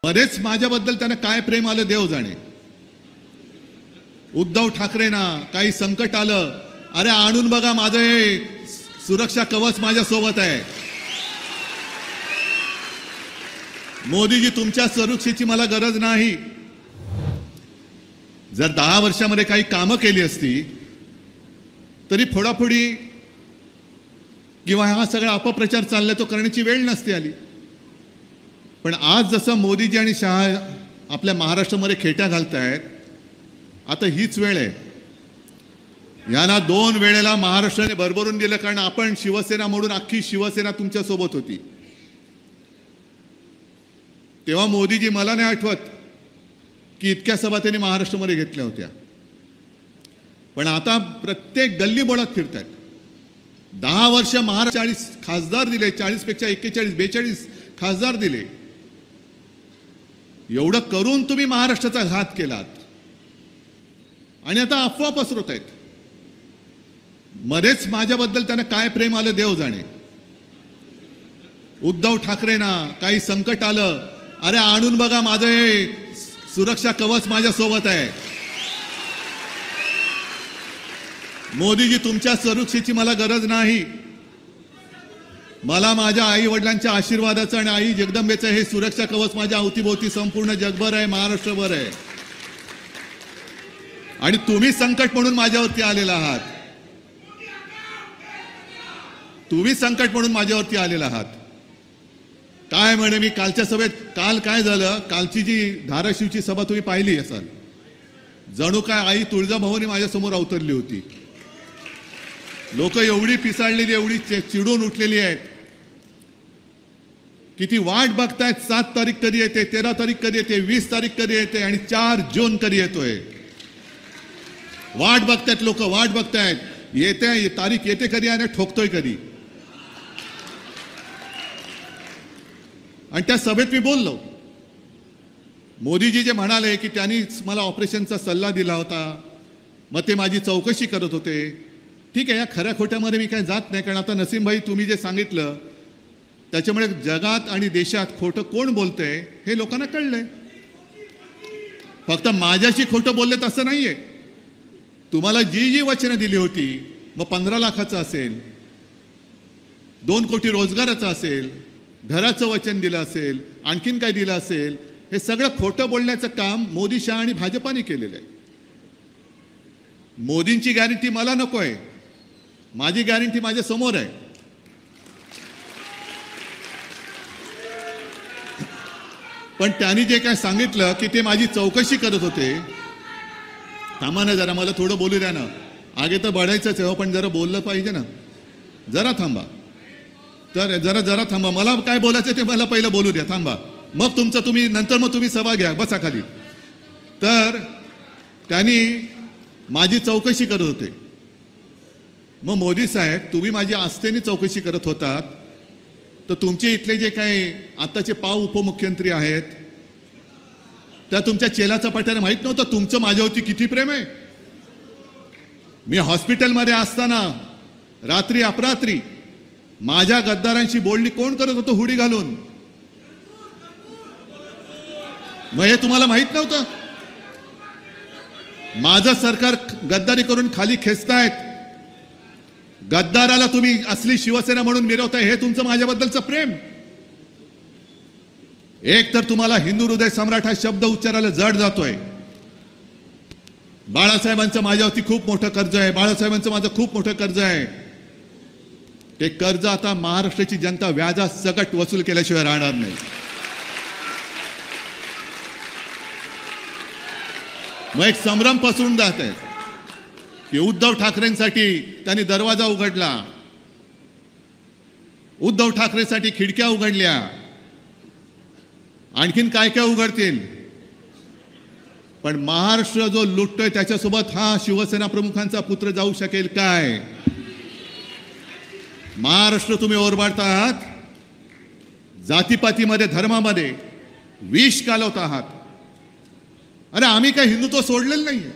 मध्येच माझ्याबद्दल त्यांना काय प्रेम आलं देव जाणे. उद्धव ठाकरेंना काही संकट आलं, अरे आणून बघा माझं हे सुरक्षा कवच माझ्या सोबत आहे. मोदीजी तुमच्या सुरक्षेची मला गरज नाही. जर 10 वर्षामध्ये काही कामं केली असती तरी फोडाफोडी किंवा हा सगळा अपप्रचार चाललाय तो करण्याची वेळ नसती आली. पण आज जसं मोदीजी आणि शहा आपल्या महाराष्ट्रामध्ये खेट्या घालतायत, आता हीच वेळ आहे. यांना 2 वेळेला महाराष्ट्राने भरभरून दिलं, कारण आपण शिवसेना म्हणून अख्खी शिवसेना तुमच्या सोबत होती. तेव्हा मोदीजी मला नाही आठवत की इतक्या सभा त्यांनी महाराष्ट्रामध्ये घेतल्या होत्या. पण आता प्रत्येक गल्ली बोळात फिरतात. 10 वर्ष महाराष्ट्र 40 खासदार दिले, 40 पेक्षा 41 42 खासदार दिले. एवढं करून तुम्ही महाराष्ट्राचा घात केलात आणि आता अफवा पसरवत आहेत. मध्येच माझ्याबद्दल त्यांना काय प्रेम आलं देव जाणे. उद्धव ठाकरेंना काही संकट आलं, अरे आणून बघा माझं हे सुरक्षा कवच माझ्या सोबत आहे. मोदीजी तुमच्या सुरक्षेची मला गरज नाही. मला माझ्या आई वडिलांच्या आशीर्वादाचं आणि आई जगदंबेचं हे सुरक्षा कवच माझ्या अवतीभोवती संपूर्ण जगभर आहे, महाराष्ट्रभर आहे. आणि तुम्ही संकट म्हणून माझ्यावरती आलेला आहात. तुम्ही संकट म्हणून माझ्यावरती आलेला आहात. काय म्हणे मी कालच्या सभेत, काल काय झालं, कालची जी धाराशिवची सभा तुम्ही पाहिली असाल, जणू काय आई तुळजाभवानी माझ्या समोर अवतरली होती. लोक एवढी पिसाळलेली, एवढी चिडून उठलेली आहेत, किती वाट बघतायत. 7 तारीख कधी येते, 13 तारीख कधी येते, 20 तारीख कधी येते आणि 4 जून कधी येतोय. वाट बघतायत लोक, वाट बघतायत. येते तारीख येते कधी आणि ठोकतोय कधी. आणि त्या सभेत मी बोललो. मोदीजी जे म्हणाले की त्यांनी मला ऑपरेशनचा सल्ला दिला होता, मग ते माझी चौकशी करत होते. ठीक आहे, या खऱ्या खोट्यामध्ये मी काही जात नाही, कारण आता नसीम भाई तुम्ही जे सांगितलं त्याच्यामुळे जगात आणि देशात खोटं कोण बोलतंय हे लोकांना कळलंय. फक्त माझ्याशी खोटं बोललेत असं नाहीये. तुम्हाला जी वचनं दिली होती, मग 15 लाखाचं असेल, 2 कोटी रोजगाराचं असेल, घराचं वचन दिलं असेल, आणखीन काय दिलं असेल, हे सगळं खोटं बोलण्याचं काम मोदी, शहा आणि भाजपाने केलेलं आहे. मोदींची गॅरंटी मला नको आहे, माझी गॅरंटी माझ्या समोर आहे. पण त्यांनी जे काय सांगितलं की ते माझी चौकशी करत होते, थांबा ना जरा, मला थोडं बोलू द्या ना. आगे तर बढायचंच आहे, पण जरा बोललं पाहिजे ना. जरा थांबा, तर जरा थांबा. मला काय बोलायचं ते मला पहिलं बोलू द्या, थांबा. मग तुमचं तुम्ही नंतर मग तुम्ही सभा घ्या, बसा खाली. तर त्यांनी माझी चौकशी करत होते. मग मोदी साहेब, तुम्ही माझी आस्थेने चौकशी करत होतात, तर तुमचे इथले जे काही आताचे उपमुख्यमंत्री आहेत, त्या तुमच्या चेला चपाट्याने माहित नव्हतं तुमचं माझ्यावरती किती प्रेम आहे. मी हॉस्पिटलमध्ये असताना रात्री अपरात्री माझ्या गद्दारांशी बोलणी कोण करत होतं हुडी घालून. मग हे तुम्हाला माहित नव्हतं. माझं सरकार गद्दारी करून खाली खेचतायत. गद्दाराला तुम्ही असली शिवसेना म्हणून मिरवताय, हे तुमचं माझ्याबद्दलचं प्रेम. एक तर तुम्हाला हिंदू हृदय सम्राट हा शब्द उच्चारायला जड जातोय. बाळासाहेबांचं माझ्यावरती खूप मोठं कर्ज आहे, बाळासाहेबांचं माझं खूप मोठं कर्ज आहे. ते कर्ज आता महाराष्ट्राची जनता व्याजा सकट वसूल केल्याशिवाय राहणार नाही. मग एक संभ्रम पसरून जात आहे की उद्धव ठाकरेंसाठी त्यांनी दरवाजा उघडला, उद्धव ठाकरेंसाठी खिडक्या उघडल्या, आणखीन काय काय उघडतील. पण महाराष्ट्र जो लुटतोय त्याच्यासोबत हा शिवसेना प्रमुखांचा पुत्र जाऊ शकेल काय? महाराष्ट्र तुम्ही ओरबाडता आहात. जातीपातीमध्ये, धर्मामध्ये विष कालवत आहात. अरे आम्ही काय हिंदुत्व सोडलेलं नाहीये.